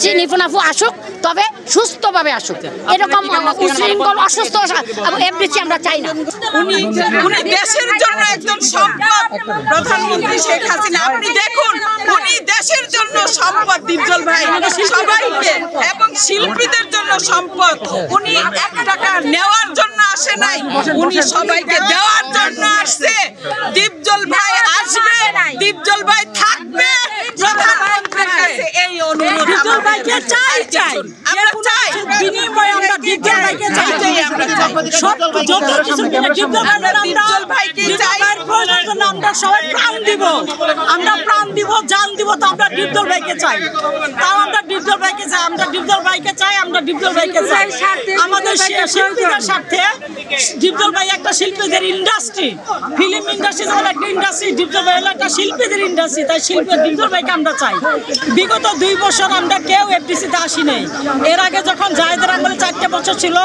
চাচ্ছি নিপুণ আপু আসুক, তবে সুস্থভাবে আসুক। এরকম উশৃঙ্খল অসুস্থ এফডিসি আমরা চাই না। উনি দেশের জন্য একজন সম্পদ, প্রধানমন্ত্রী শেখ হাসিনা। আপনি দেখুন, উনি দেশের জন্য সম্পদ, দীপজল ভাই সবাইকে, এবং শিল্পীদের জন্য সম্পদ। উনি 1 টাকা নেওয়ার জন্য আসে নাই, উনি সবাইকে দেওয়ার জন্য আসছে। দীপজল ভাই আসবে, দীপজল ভাই থাকবে প্রধানমন্ত্রীর কাছে। এই অনুরোধ দীপজল ভাইকে চাই, আমরা চাই, বিনিময়ে আমরা দীপজল ভাইকে চাই, আমরা চাই, যত কিছু দীপজল ভাইকে চাই। আমরা সবাই প্রাণ দিব, আমরা প্রাণ দিব, জান দিব, তো আমরা দীপজল ভাইকে চাই। তাও আমরা দীপজল ভাইকে চাই, আমরা দীপজল ভাইকে চাই, আমরা দীপজল ভাইকে চাই। আমাদের শিল্পীদের স্বার্থে দীপজল ভাই একটা শিল্পীদের ইন্ডাস্ট্রি, ফিল্ম ইন্ডাস্ট্রি যেমন একটা ইন্ডাস্ট্রি, দীপজল ভাই হলো একটা শিল্পীদের ইন্ডাস্ট্রি। তাই শিল্পী দীপজল ভাইকে আমরা চাই। বিগত 2 বছর আমরা কেউ এফডিসিতে আসি নাই। এর আগে যখন জায়েদের আমলে 4টে বছর ছিল,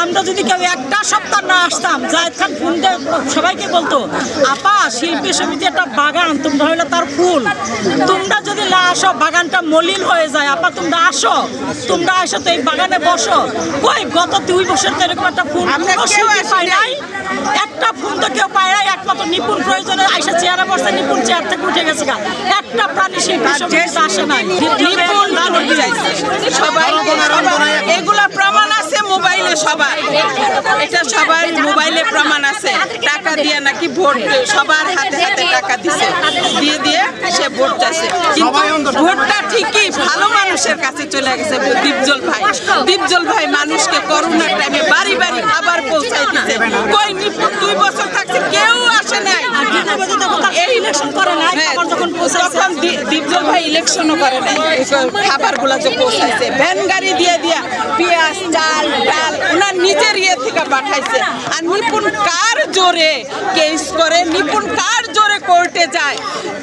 আমরা যদি কেউ একটা সপ্তাহ না আসতাম, জায়েদ খান ফোন দিয়ে সবাইকে বলতো, আপা শিল্পী সমিতি একটা বাগান, তোমরা হইলে তার ফুল, তোমরা যদি না আসো বাগানটা মলিন হয়ে যায়, আপা তোমরা আসো, তোমরা আসো তো এই বাগানে বসো। কই গত 2 বছর তো এরকম একটা ফুল পাই নাই, একটা ফুল তো কেউ পায় নাই। একমাত্র নিপুণ প্রয়োজনে আইসা চেয়ারে বসে, নিপুণ চেয়ার থেকে উঠে গেছে, একটা প্রাণী শিল্পী সমিতি আসে নাই। সবাই এগুলা প্রমাণ আছে মোবাইলে, সবার এটা সবার মোবাইলে প্রমাণ আছে। টাকা দিয়ে নাকি ভোট, সবার হাতে হাতে টাকা দিছে, দিয়ে দিয়ে সে ভোট চাইছে। কিন্তু ভোটটা ঠিকই ভালো মানুষের কাছে চলে গেছে। দীপজল ভাই, দীপজল ভাই মানুষকে করোনার টাইমে বাড়ি বাড়ি খাবার পৌঁছাই দিচ্ছে। কই নিপুণ 2 বছর থাকছে, কেউ আসে নাই। এই ইলেকশন করে নাই, তখন দীপজল ভাই ইলেকশনও করে নাই, খাবার গুলা যে পৌঁছাইছে ভ্যান গাড়ি দিয়ে দিয়া, পেঁয়াজ চাল ডাল ওনার নিজের ইয়ে থেকে পাঠাইছে। আর নিপুণ কার জোরে কেস করে, নিপুণ কার জোরে কোর্টে যায়,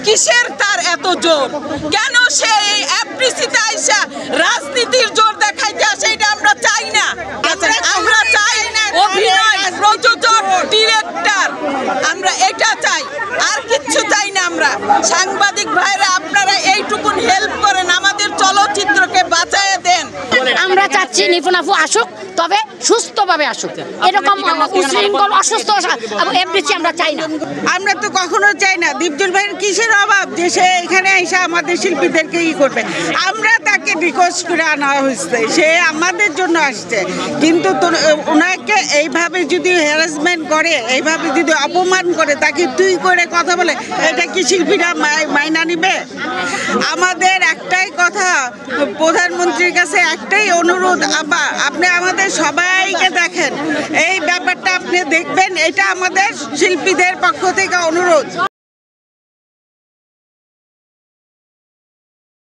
কিসের তার এত জোর? কেন সে এই এফডিসিতে আইসা রাজনীতির জোর দেখাইতে আসে? এটা আমরা চাই না। আমরা চাই অভিনয়, প্রযোজক, ডিরেক্টর, আমরা এটা চাই, আর কিচ্ছু চাই না। আমরা সাংবাদিক ভাইরা আপনারা এইটুকুন হেল্প করেন, আমাদের চলচ্চিত্রকে বাঁচায় দেন। আমরা চাচ্ছি নিপুণ আপু আসুক, তবে সুস্থভাবে আসুক। এরকম উশৃঙ্খল অসুস্থ এফডিসি আমরা চাই না। আমরা তো কখনো চাই না। দীপজল ভাইয়ের কিসের অভাব যে সে এখানে এসে আমাদের শিল্পীদেরকে করবে? আমরা তাকে রিকোয়েস্ট করে আনা হয়েছে, সে আমাদের জন্য আসছে। কিন্তু ওনাকে এইভাবে যদি হ্যারাসমেন্ট করে, এইভাবে যদি অপমান করে, তাকে তুই করে কথা বলে, এটা কি শিল্পীরা মাইনা নিবে? আমাদের একটাই কথা, প্রধানমন্ত্রীর কাছে একটাই অনুরোধ, আপনি আমাদের সবাইকে দেখেন, এই ব্যাপারটা আপনি দেখবেন, এটা আমাদের শিল্পীদের পক্ষ থেকে অনুরোধ।